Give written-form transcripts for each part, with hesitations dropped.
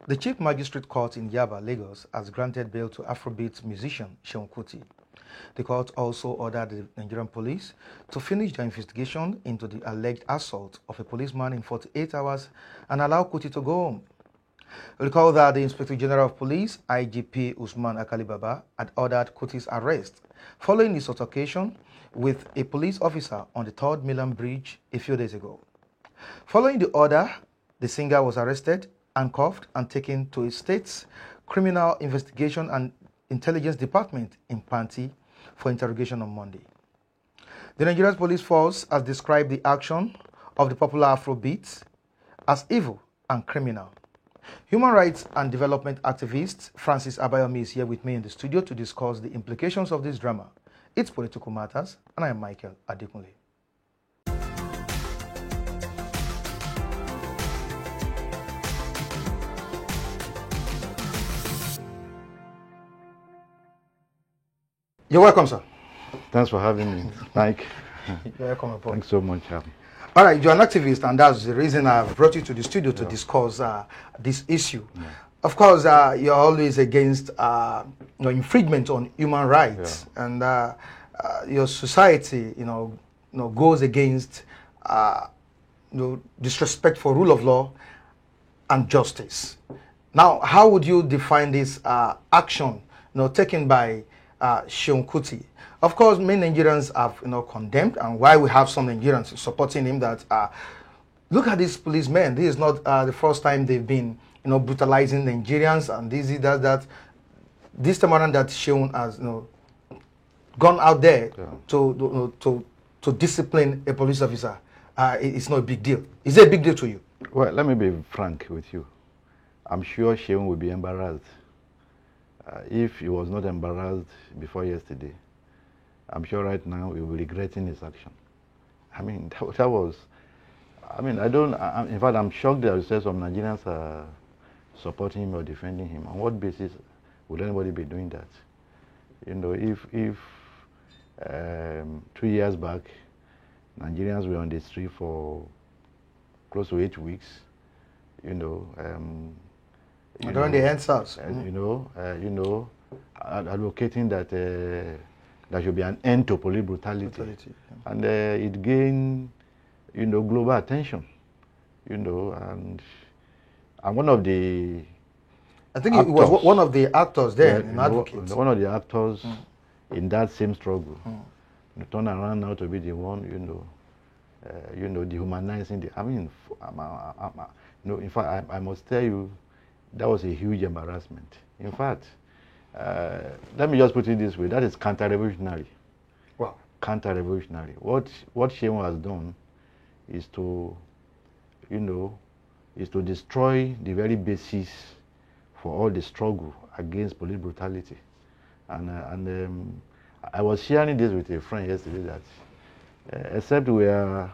The Chief Magistrate Court in Yaba, Lagos, has granted bail to Afrobeat musician Seun Kuti. The court also ordered the Nigerian police to finish their investigation into the alleged assault of a policeman in 48 hours and allow Kuti to go home. Recall that the Inspector General of Police, IGP Usman Akali Baba, had ordered Kuti's arrest following his altercation with a police officer on the 3rd Milan Bridge a few days ago. Following the order, the singer was arrested, handcuffed, and taken to a state's Criminal Investigation and Intelligence Department in Panti for interrogation on Monday. The Nigerian Police Force has described the action of the popular Afrobeat as evil and criminal. Human rights and development activist Francis Abayomi is here with me in the studio to discuss the implications of this drama, its political matters, and I am Michael Adekunle. You're welcome, sir. Thanks for having me, Mike. You're welcome, Paul. Thanks so much. All right, you're an activist, and that's the reason I've brought you to the studio to discuss this issue. Yeah. Of course, you're always against infringement on human rights, and your society, goes against disrespect for rule of law and justice. Now, how would you define this action, taken by Seun Kuti? Of course, many Nigerians have condemned, and why we have some Nigerians supporting him, that look at these policemen. This is not the first time they've been brutalizing Nigerians, and that. This time around that Seun has gone out there to discipline a police officer. It's not a big deal. Is it a big deal to you? Well, let me be frank with you. I'm sure Seun will be embarrassed. If he was not embarrassed before yesterday, I'm sure right now he will be regretting his action. I mean, that was, in fact, I'm shocked that you say some Nigerians are supporting him or defending him. On what basis would anybody be doing that? If 2 years back, Nigerians were on the street for close to 8 weeks, during the EndSARS, advocating that there should be an end to police brutality. And it gained, global attention, and one of the... I think actors, it was one of the actors there, an advocate. One of the actors in that same struggle, turn around now to be the one, dehumanizing the... in fact, I must tell you, that was a huge embarrassment. In fact, let me just put it this way, that is counter-revolutionary. Wow. Counter-revolutionary. What Seun has done is to, destroy the very basis for all the struggle against police brutality. And I was sharing this with a friend yesterday that except where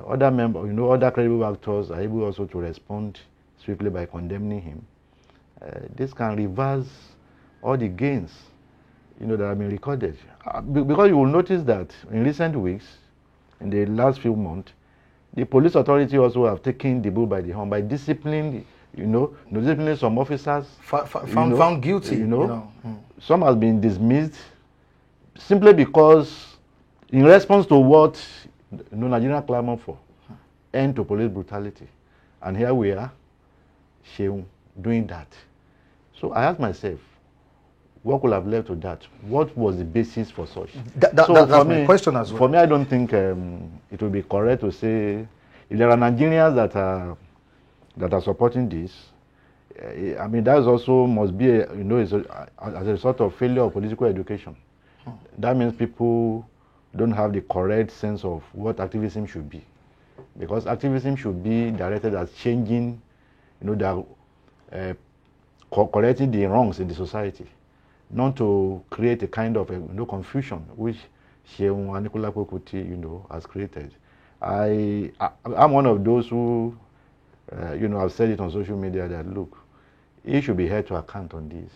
other members, other credible actors are able also to respond swiftly by condemning him, this can reverse all the gains, that have been recorded. Because you will notice that in recent weeks, in the last few months, the police authority also have taken the bull by the horn by disciplining, disciplining some officers. Found guilty. Some have been dismissed simply because, in response to what Nigeria clamored for, end to police brutality. And here we are, Seun, doing that. So I asked myself, what could have led to that? What was the basis for such? That's my question as well. For me, I don't think it would be correct to say, if there are Nigerians that are supporting this, that also must be, as a result of failure of political education. That means people don't have the correct sense of what activism should be. Because activism should be directed at changing, correcting the wrongs in the society, not to create a kind of confusion which Seun Kuti, has created. I'm one of those who, have said it on social media that, look, he should be held to account on this.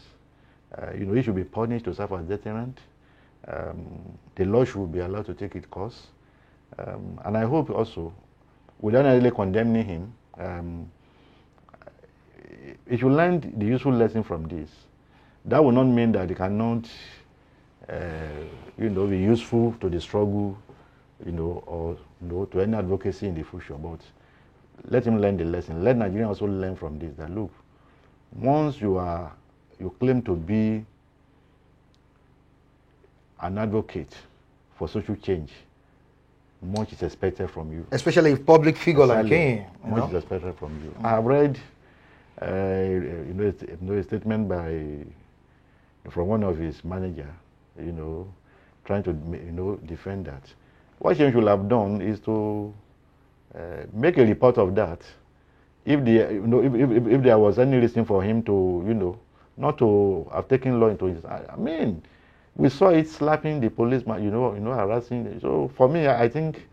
He should be punished to serve as deterrent. The law should be allowed to take its course. And I hope also, without really condemning him, it should learn the useful lesson from this. That will not mean that it cannot, be useful to the struggle, or to any advocacy in the future. But let him learn the lesson. Let Nigerians also learn from this. That look, once you claim to be an advocate for social change, much is expected from you. Especially if public figure like him. Much is expected from you. I have read, a statement from one of his manager, trying to, defend that. What he should have done is to make a report of that. If there was any reason for him to, not to have taken law into his. I mean, we saw it slapping the policeman, harassing. So for me, I think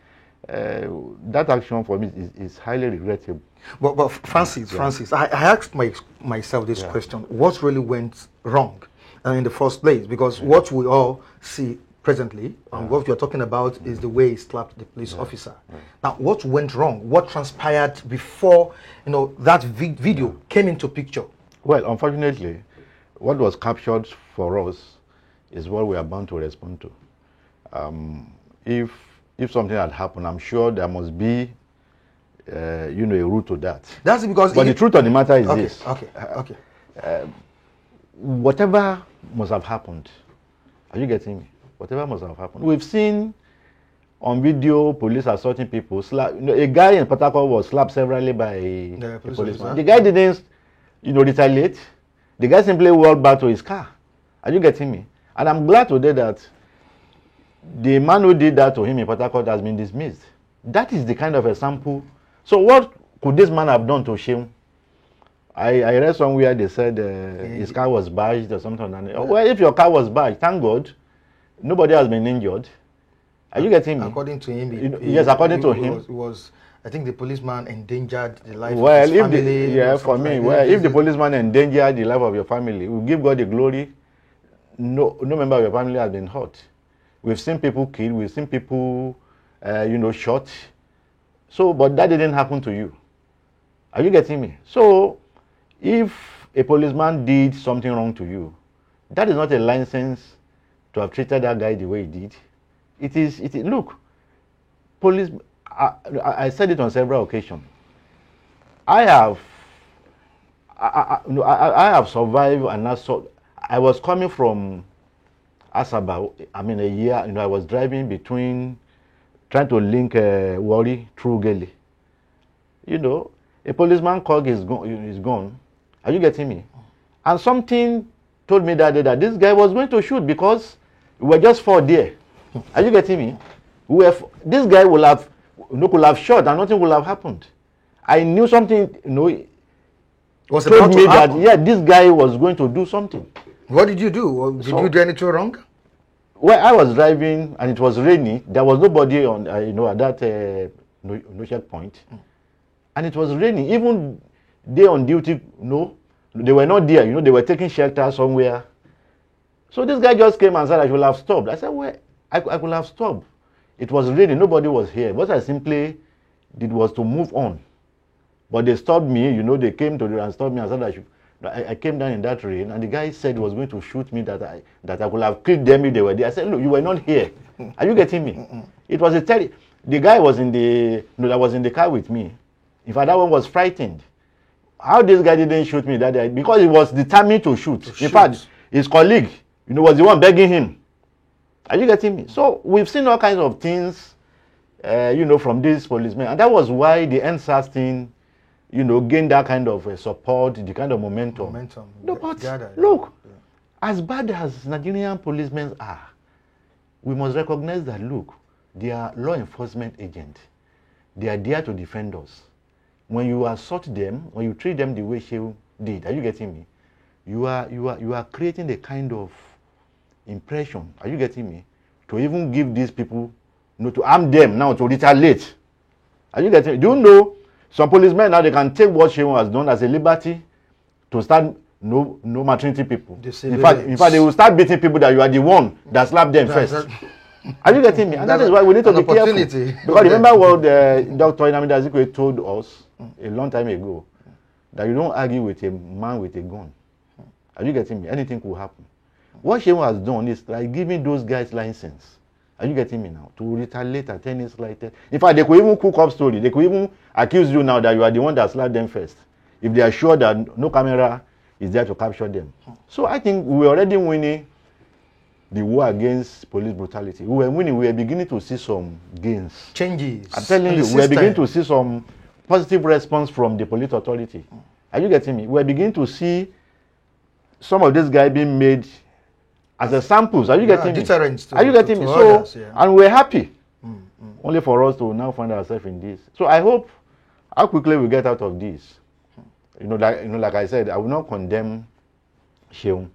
that action for me is highly regrettable. But Francis, I asked myself this question: what really went wrong in the first place? Because what we all see presently, and what you're talking about, is the way he slapped the police officer. Now, what went wrong? What transpired before that video came into picture? Well, unfortunately, what was captured for us is what we are bound to respond to. If something had happened, I'm sure there must be, a route to that. That's because. But the truth of the matter is this. Okay. Whatever must have happened. Are you getting me? Whatever must have happened. We've seen on video police assaulting people. A guy in Port Harcourt was slapped severally by a policeman. The guy didn't, retaliate. The guy simply walked back to his car. Are you getting me? And I'm glad today that the man who did that to him in Port Harcourt has been dismissed. That is the kind of example. So what could this man have done to Seun? I read somewhere they said his car was badged or something. Well, if your car was badged, thank God, nobody has been injured. Are you getting me? According to him, yes, according to him, it was. I think the policeman endangered the life of his family. If the policeman endangered the life of your family, we give God the glory. No member of your family has been hurt. We've seen people killed. We've seen people, shot. So, but that didn't happen to you. Are you getting me? So, if a policeman did something wrong to you, that is not a license to have treated that guy the way he did. It is. Look, police. I said it on several occasions. I have survived an assault. I was coming from Asaba. A year. I was driving trying to link Warri through Gele. A policeman car is gone. Are you getting me? And something told me that day that this guy was going to shoot because we were just 4 there. Are you getting me? This guy could have shot and nothing would have happened. I knew something, was told me that this guy was going to do something. What did you do? Did you do anything wrong? Well, I was driving and it was rainy. There was nobody on, at that no checkpoint, and it was raining. Even they on duty, they were not there. They were taking shelter somewhere. So this guy just came and said I should have stopped. I said, well, I could have stopped. It was raining. Nobody was here. What I simply did was to move on. But they stopped me. They came to and stopped me and said I came down in that rain, and the guy said he was going to shoot me, that I could have killed them if they were there. I said, look, you were not here. Are you getting me? It was the guy was that was in the car with me. In fact, that one was frightened. How this guy didn't shoot me that day? Because he was determined to shoot. In fact, his colleague, was the one begging him. Are you getting me? So we've seen all kinds of things, from these policemen, and that was why the NSAS thing, gain that kind of support, the kind of momentum. No, but look, as bad as Nigerian policemen are, we must recognize that, look, they are law enforcement agents. They are there to defend us. When you assault them, when you treat them the way she did, are you getting me? You are creating a kind of impression, are you getting me? To even give these people, to arm them now to retaliate. Are you getting me? Do you know? Some policemen now, they can take what Seun has done as a liberty to start no maternity people. In fact, they will start beating people that you are the one that slapped them first. Are you getting me? And that is why we need to be careful. Because remember what Dr. Nnamdi Azikiwe told us a long time ago. that you don't argue with a man with a gun. Are you getting me? Anything could happen. What Seun has done is like giving those guys license. Are you getting me now? To retaliate at any slight. In fact, they could even cook up story. They could even accuse you now that you are the one that slapped them first, if they are sure that no camera is there to capture them. So I think we're already winning the war against police brutality. We were winning. We are beginning to see some gains. Changes. I'm telling you, we are beginning to see some positive response from the police authority. Are you getting me? We are beginning to see some of these guys being made as a samples. Are you getting me? Are you getting me? So, others, and we're happy. Only for us to now find ourselves in this. So I hope how quickly we get out of this. Like I said, I will not condemn Seun.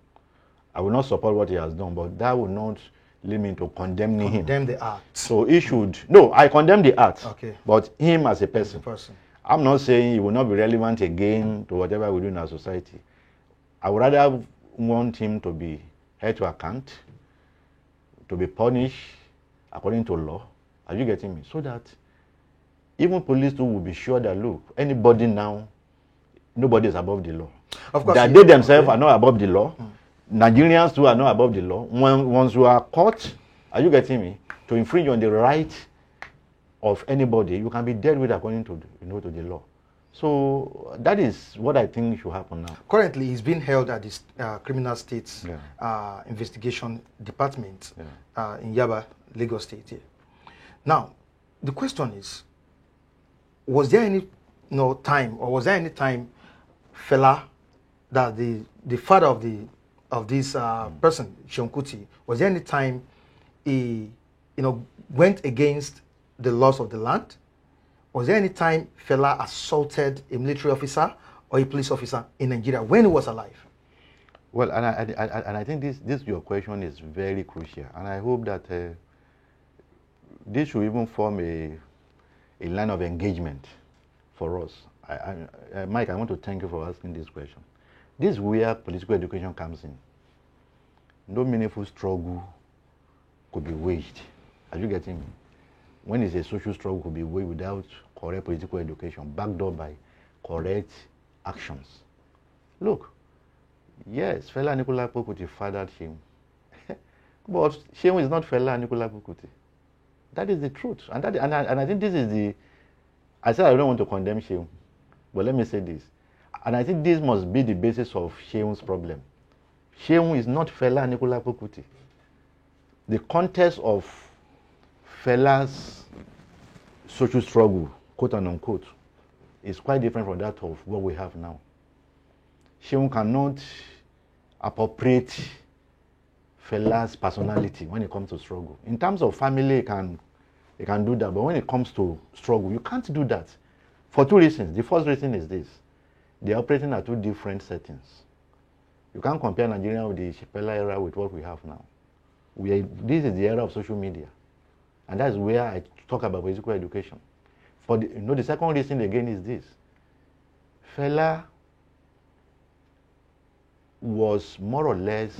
I will not support what he has done, but that will not lead me to condemning him. Condemn the act. So he should. No, I condemn the act. Okay. But him as a person. I'm not saying he will not be relevant again to whatever we do in our society. I would rather want him to be held to account, to be punished according to law. Are you getting me? So that even police too will be sure that, look, anybody now, nobody is above the law. Of course, that they themselves are not above the law. Nigerians too are not above the law. Once you are caught, are you getting me, to infringe on the right of anybody, you can be dealt with according to to the law. So that is what I think should happen now. Currently, he's being held at the Criminal States Investigation Department in Yaba, Lagos State. Here. Now, the question is, was there any time, or was there any time, fella, that the father of this person, Seun Kuti, was there any time he went against the laws of the land? Was there any time fella assaulted a military officer or a police officer in Nigeria when he was alive? Well, and I think this your question is very crucial, and I hope that this should even form a line of engagement for us. Mike, I want to thank you for asking this question. This is where political education comes in. No meaningful struggle could be waged. Are you getting me? When it's a social struggle, could be waged without correct political education, backed up by correct actions. Look, yes, fella Nicola Kuti fathered Seun. But Seun is not fella Nicola Kuti. That is the truth. And I think this is the... I said I don't want to condemn Seun, but let me say this. And I think this must be the basis of Seun's problem. Seun is not fella Nicola Kuti. The context of fella's social struggle, quote and unquote, is quite different from that of what we have now. Seun cannot appropriate fella's personality when it comes to struggle. In terms of family, he can do that, but when it comes to struggle, you can't do that. For two reasons. The first reason is this. They are operating at two different settings. You can't compare Nigeria with the Shipella era with what we have now. This is the era of social media. And that's where I talk about physical education. The second reason again is this. Fella was more or less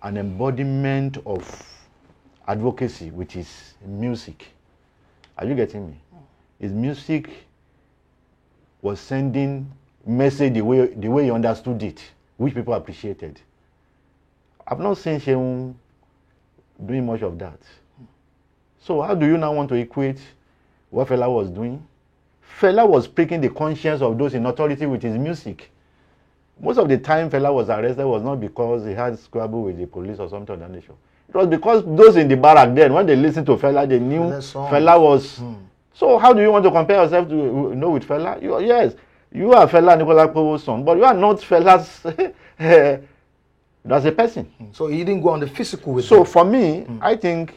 an embodiment of advocacy, which is music. Are you getting me? His music was sending message the way he understood it, which people appreciated. I've not seen Seun doing much of that. So how do you now want to equate what fella was doing? Fella was pricking the conscience of those in authority with his music. Most of the time fella was arrested was not because he had squabble with the police or something of that nature. It was because those in the barrack then, when they listened to fella, they knew fella was... So how do you want to compare yourself to with fella? Yes, you are fella Nicola Powo's son, but you are not fella's as a person. So he didn't go on the physical with So for me, I think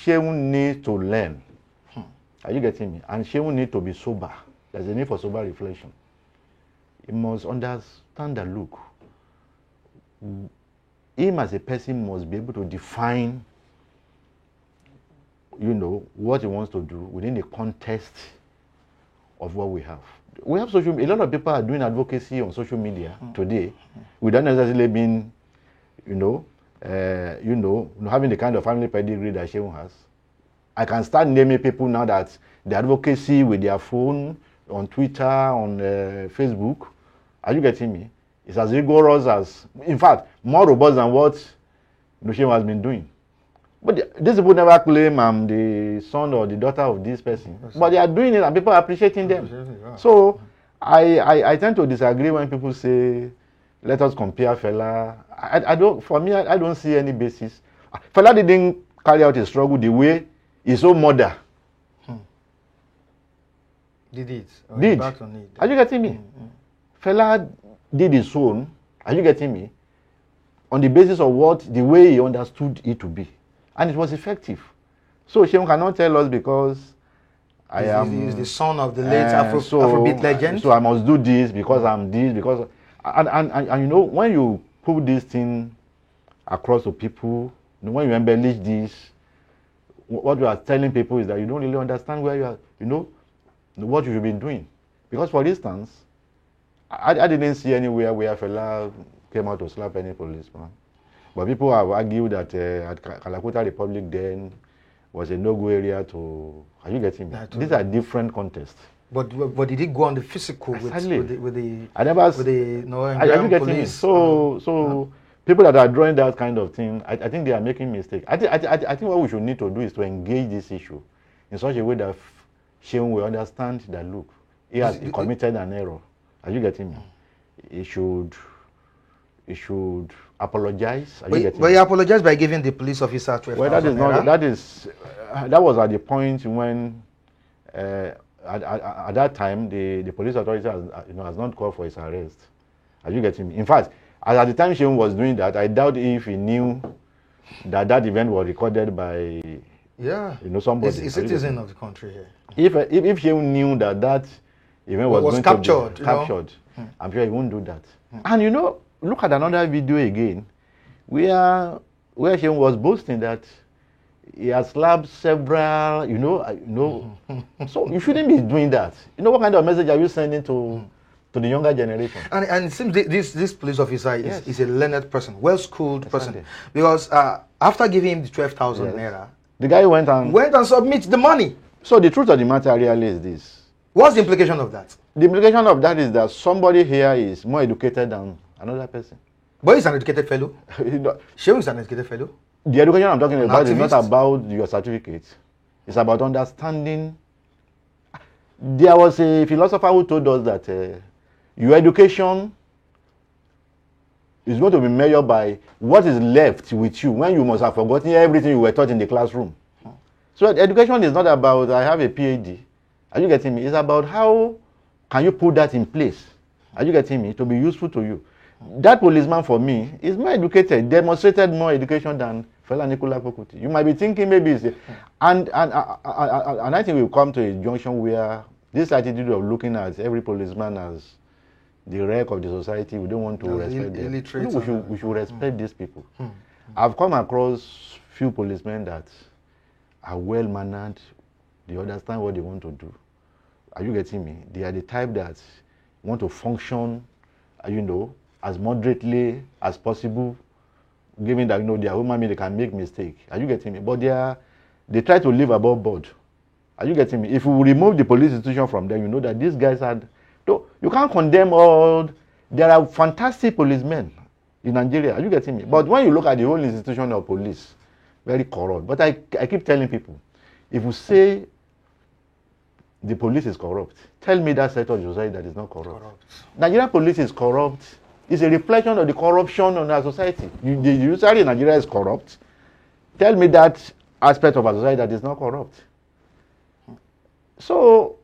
Seun needs to learn. Are you getting me? And Seun needs to be sober. There's a need for sober reflection. He must understand that, look, him as a person must be able to define, what he wants to do within the context of what we have. We have a lot of people are doing advocacy on social media today without necessarily being, having the kind of family pedigree that Seun has. I can start naming people now that the advocacy with their phone, on Twitter, on Facebook. Are you getting me? It's as rigorous as, in fact, more robust than what Sheun has been doing. But these people never claim I'm the son or the daughter of this person. But they are doing it and people are appreciating them. Wow. So I tend to disagree when people say, let us compare Fela. I don't see any basis. Fela didn't carry out his struggle the way his own mother did it. Did. Are you getting me? Fela did his own. Are you getting me? On the basis of the way he understood it to be. And it was effective. So Seun cannot tell us because I am the son of the late Afrobeat legend. So I must do this because I'm this, because and you know, when you put this thing across to people, when you embellish this, what you are telling people is that you don't really understand where you are, what you should be doing. Because for instance, I didn't see anywhere where Fela came out to slap any policeman. But people have argued that at Calcutta Republic then was a no-go area to. Are you getting me? These are different contests. But did it go on the physical exactly. with the I never. With the are you getting me? So people that are drawing that kind of thing, I think they are making mistakes. I think what we should need to do is to engage this issue in such a way that Seun will understand that look, he has committed an error. Are you getting me? He should apologize. But he apologized by giving the police officer 12,000 Well, that is not. That was at the point when, at that time, the police authority has not called for his arrest. Are you getting me? In fact, at the time Seun was doing that, I doubt if he knew that event was recorded by somebody. He's a citizen of the country here. If Seun knew that event was captured, to be captured, I'm sure he won't do that. And look at another video again, where Seun was boasting that he has slapped several, So you shouldn't be doing that. What kind of message are you sending to the younger generation? And it seems this police officer is a learned person, well-schooled person. Because after giving him the 12,000 naira, the guy went and submit the money. So the truth of the matter really is this. What's the implication of that? The implication of that is that somebody here is more educated than another person. But he's an educated fellow. Seun is an educated fellow. The education I'm talking about is not about your certificate. It's about understanding. There was a philosopher who told us that your education is going to be measured by what is left with you when you must have forgotten everything you were taught in the classroom. So education is not about I have a PhD. Are you getting me? It's about how can you put that in place. Are you getting me? To be useful to you. That policeman for me is more educated, demonstrated more education than Fela Anikulapo Kuti. You might be thinking maybe it's and I think we'll come to a junction where this attitude of looking at every policeman as the wreck of the society, we don't want to respect them. We should respect these people. I've come across few policemen that are well mannered. They understand what they want to do. Are you getting me? They are the type that want to function, as moderately as possible, given that they are human beings, they can make mistakes. Are you getting me? But they try to live above board. Are you getting me? If we remove the police institution from them, you know that these guys you can't condemn all. There are fantastic policemen in Nigeria. Are you getting me? But when you look at the whole institution of police, very corrupt. But I keep telling people, if you say the police is corrupt, tell me that set of society that is not corrupt. Nigerian police is corrupt. It's a reflection of the corruption on our society. The society in Nigeria is corrupt. Tell me that aspect of our society that is not corrupt. So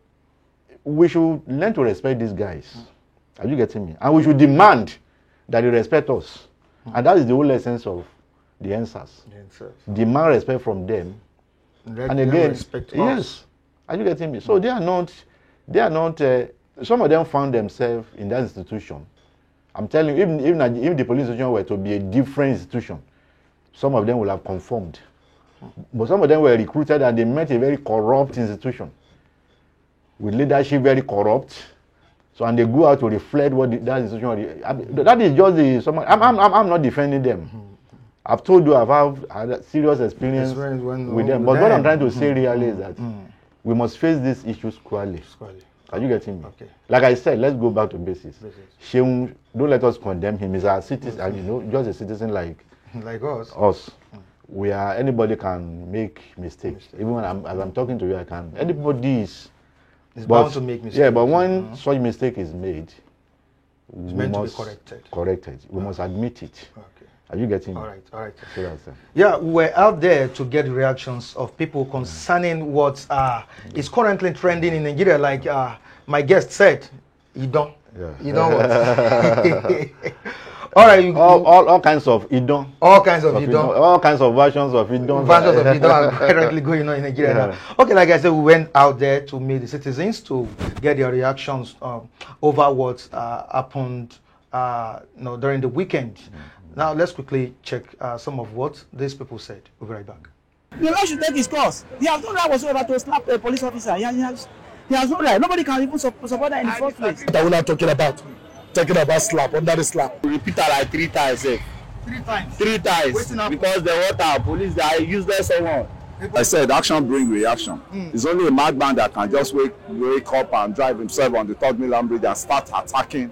we should learn to respect these guys. Are you getting me? And we should demand that they respect us. And that is the whole essence of the answers. Demand respect from them. And again, respect us. Are you getting me? So they are not, some of them found themselves in that institution. I'm telling you, even if the police institution were to be a different institution, some of them will have conformed. But some of them were recruited and they met a very corrupt institution, with leadership very corrupt. So, and they go out to reflect what that institution, that is just I'm not defending them. I've told you I've had a serious experience with them. But what I'm trying to say really is that we must face these issues squarely. Are you getting me? Okay. Like I said, let's go back to basics. Seun, don't let us condemn him. He's a citizen, and you know, just a citizen like us. We are, anybody can make mistakes. Even when as I'm talking to you, I can. Anybody is bound to make mistakes. Yeah, but when such mistake is made, it's meant to be corrected. We must admit it. Okay. Are you getting me? All right. So that's yeah, we're out there to get reactions of people concerning what is currently trending in Nigeria. Like my guest said, you don't what? All right, all kinds of idon. All kinds of idon. All kinds of versions of idon. Versions of idon are currently going on in Nigeria now. Okay, like I said, we went out there to meet the citizens to get their reactions over what happened during the weekend. Now let's quickly check some of what these people said. We'll be right back. The law should take his course. He has no right whatsoever to slap a police officer. He has no right. Nobody can even support that in the first place. That we're not talking about slap, under the slap. We repeat that like 3 times. 3 times? 3 times. Because the water police, they are useless someone. I said action bring reaction. It's only a madman that can just wake up and drive himself on the 3rd Mainland Bridge and start attacking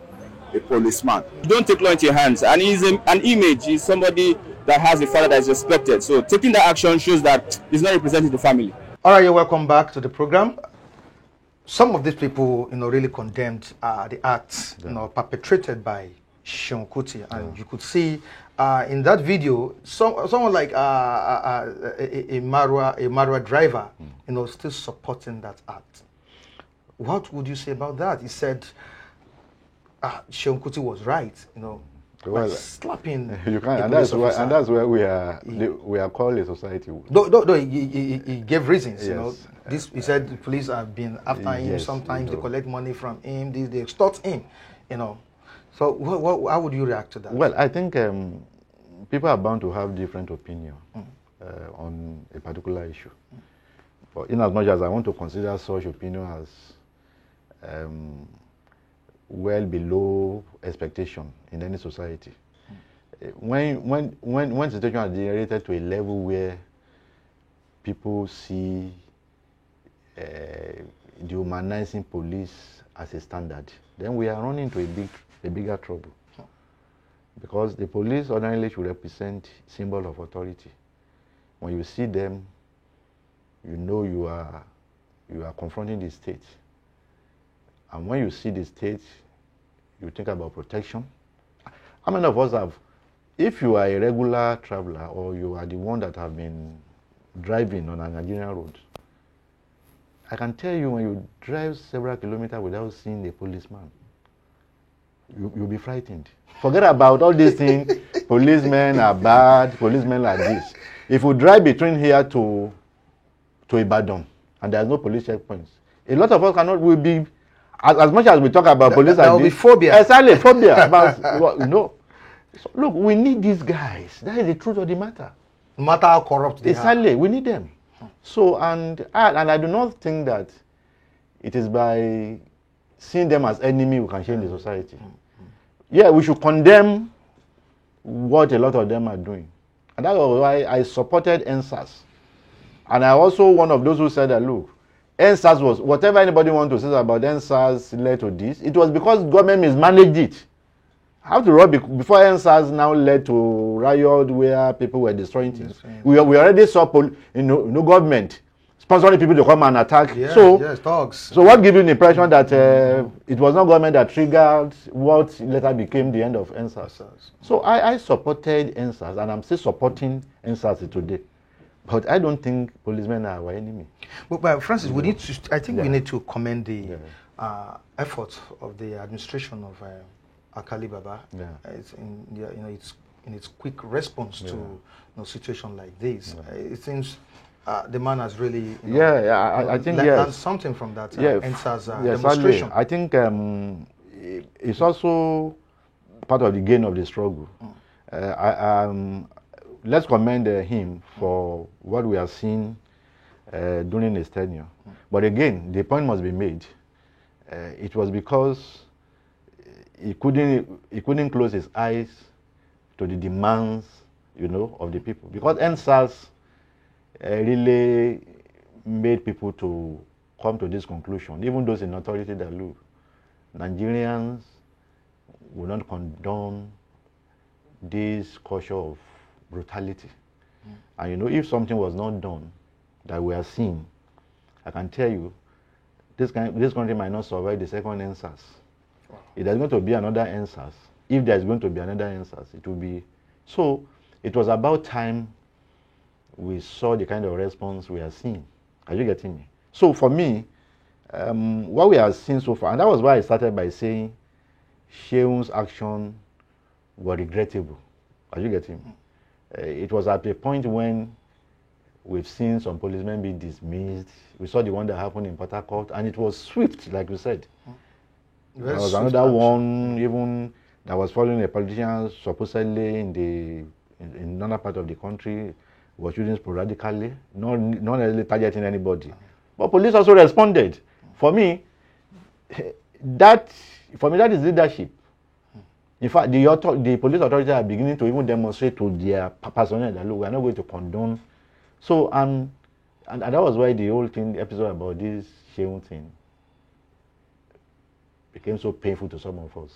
a policeman. You don't take law into your hands. And he's an image. He's somebody that has a father that is respected. So taking that action shows that he's not representing the family. All right, you're welcome back to the program. Some of these people, really condemned the acts, perpetrated by Seun Kuti, and you could see in that video, someone like a Marwa driver, still supporting that act. What would you say about that? He said Seun Kuti was right, well, slapping. You can't, and that's where we are called a society. No, he gave reasons. Yes. He said the police have been after him. Sometimes they collect money from him. They extort him. So how would you react to that? Well, I think people are bound to have different opinion on a particular issue. But in as much as I want to consider such opinion as well below expectation in any society. When situation are generated to a level where people see dehumanizing police as a standard, then we are running into a bigger trouble. Because the police ordinarily should represent symbol of authority. When you see them, you know you are confronting the state. And when you see the state, you think about protection. How many of us have, if you are a regular traveler or you are the one that have been driving on a Nigerian road, I can tell you when you drive several kilometers without seeing a policeman, you'll be frightened. Forget about all these things, policemen are bad, policemen are this. If you drive between here to Ibadan and there's no police checkpoints, a lot of us will be, as much as we talk about police, there will be phobia. Exactly, phobia about So look, we need these guys. That is the truth of the matter. No matter how corrupt they are. Exactly, we need them. So and I do not think that it is by seeing them as enemy we can change the society. Yeah, we should condemn what a lot of them are doing, and that's why I supported NSAS. And I also one of those who said that look, NSAS was, whatever anybody wants to say about NSAS led to this, it was because government mismanaged it. After all, before NSAS now led to riot where people were destroying things, we already saw government sponsoring people to come and attack. Yeah, thugs. So what gives you the impression that it was not government that triggered what later became the end of NSAS? So I supported NSAS, and I'm still supporting NSAS today. But I don't think policemen are our enemy. But Francis, we need to. I think we need to commend the efforts of the administration of Akali Baba. It's in its quick response to a situation like this. It seems the man has really I think learned something from that NSAS demonstration. I think it's also part of the gain of the struggle. Let's commend him for what we have seen during his tenure. But again, the point must be made. It was because he couldn't close his eyes to the demands, of the people. Because NSAS really made people to come to this conclusion, even those in authority, that look, Nigerians will not condone this culture of brutality. And you know, if something was not done that we are seeing, I can tell you, this country might not survive the second NSAS. Wow. If there's going to be another NSAS, if there's going to be another NSAS, it will be. So it was about time we saw the kind of response we are seeing. Are you getting me? So for me, what we have seen so far, and that was why I started by saying Seun's action were regrettable. Are you getting me? It was at a point when we've seen some policemen be dismissed. We saw the one that happened in Port Harcourt, and it was swift, like you said. There was another one, even that was following a politician supposedly in another part of the country, was shooting sporadically, not necessarily targeting anybody. But police also responded. For me, that is leadership. In fact, the police authorities are beginning to even demonstrate to their personnel that, look, we are not going to condone. So, and that was why the whole thing, the episode about this Seun thing, became so painful to some of us.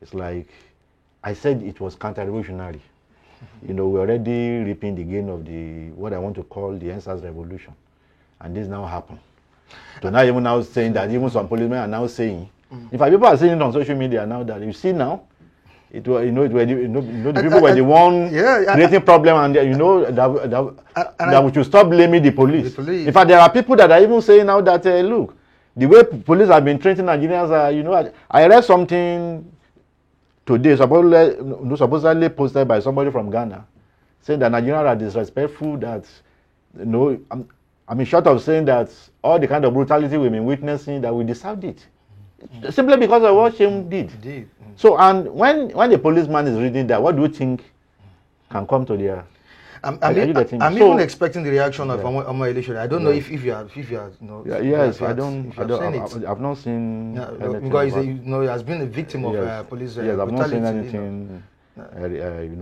It's like, I said it was counter-revolutionary. You know, we're already reaping the gain of what I want to call the NSAS revolution. And this now happened. So now even now saying that, even some policemen are now saying, in fact, people are saying it on social media now that you see now, the people were the one creating problem, and that we should stop blaming the police. In fact, there are people that are even saying now that look, the way police have been treating Nigerians are, I read something today, supposedly posted by somebody from Ghana, saying that Nigerians are disrespectful, that short of saying that all the kind of brutality we've been witnessing, that we deserved it. Simply because of what Seun did. So, and when the policeman is reading that, what do you think can come to their... I'm even expecting the reaction of Omo Elisha. I don't know if you are, yes, I've not seen anything. Because he has been a victim of police brutality. Yes, I've not seen anything,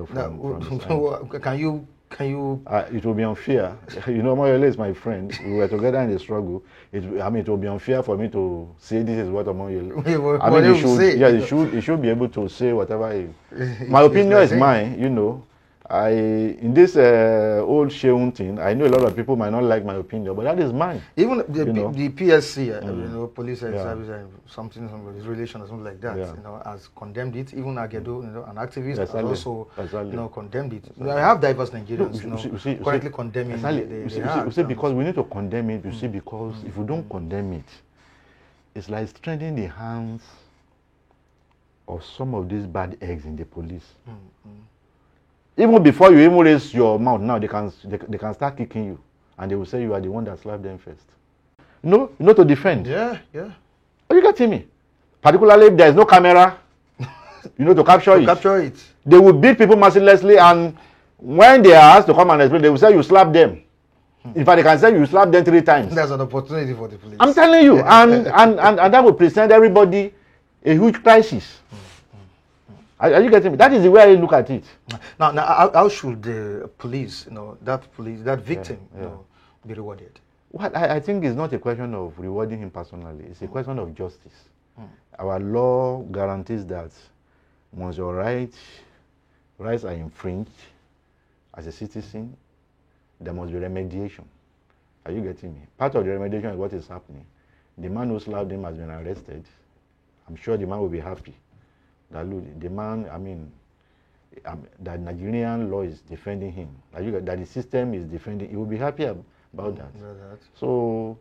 from Can you? It will be unfair. Omoyele is my friend. We were together in the struggle. It will be unfair for me to say this is what Omoyele. He should be able to say whatever. My opinion is mine. In this old Seun thing, I know a lot of people might not like my opinion, but that is mine. Even the PSC, Police Service and something relation or something like that, has condemned it. Even Agedo, an activist, has also condemned it. I have diverse Nigerians, currently condemning it. Because we need to condemn it. Because if we don't condemn it, it's like strengthening the hands of some of these bad eggs in the police. Even before you even raise your mouth, now they can start kicking you, and they will say you are the one that slapped them first. To defend. Yeah. Are you getting me? Particularly if there is no camera, to capture it. They will beat people mercilessly, and when they are asked to come and explain, they will say you slapped them. In fact, they can say you slapped them 3 times. There's an opportunity for the police. I'm telling you, and that will present everybody a huge crisis. Are you getting me? That is the way I look at it. Now how should the police, that victim, be rewarded? Well, I think it's not a question of rewarding him personally. It's a question of justice. Our law guarantees that once your rights are infringed as a citizen, there must be remediation. Are you getting me? Part of the remediation is what is happening. The man who slapped him has been arrested. I'm sure the man will be happy. That the man, that Nigerian law is defending him, that the system is defending, he will be happy about that. So,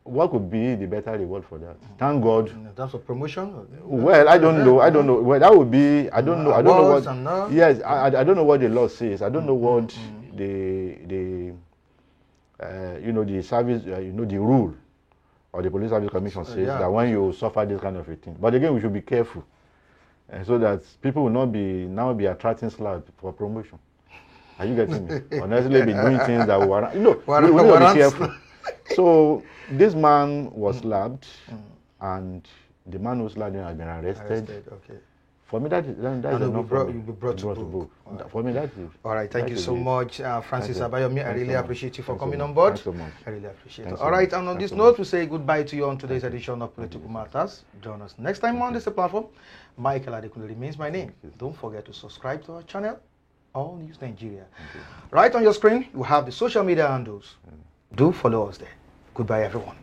what could be the better reward for that? Thank God. In terms of promotion? Well, I don't know. Well, that would be, I don't know what. Yes, I don't know what the law says. I don't know what the service, the rule or the Police Service Commission says that when you suffer this kind of a thing. But again, we should be careful, so that people will not be attracting slap for promotion. Are you getting me? Honestly, be doing things that will we need to be careful. So this man was slapped, and the man who slapped him has been arrested. For me, that is enough. You'll be brought to book. Right. For me, that is. All right, thank you so much, Francis Abayomi. I really appreciate you for coming on board. Thanks so much. I really appreciate it. All right, and on this note, we say goodbye to you on today's edition of Political Matters. Join us next time on this platform. Michael Adekunle remains my name. Don't forget to subscribe to our channel, Allnews Nigeria. Right on your screen, you have the social media handles. Do follow us there. Goodbye, everyone.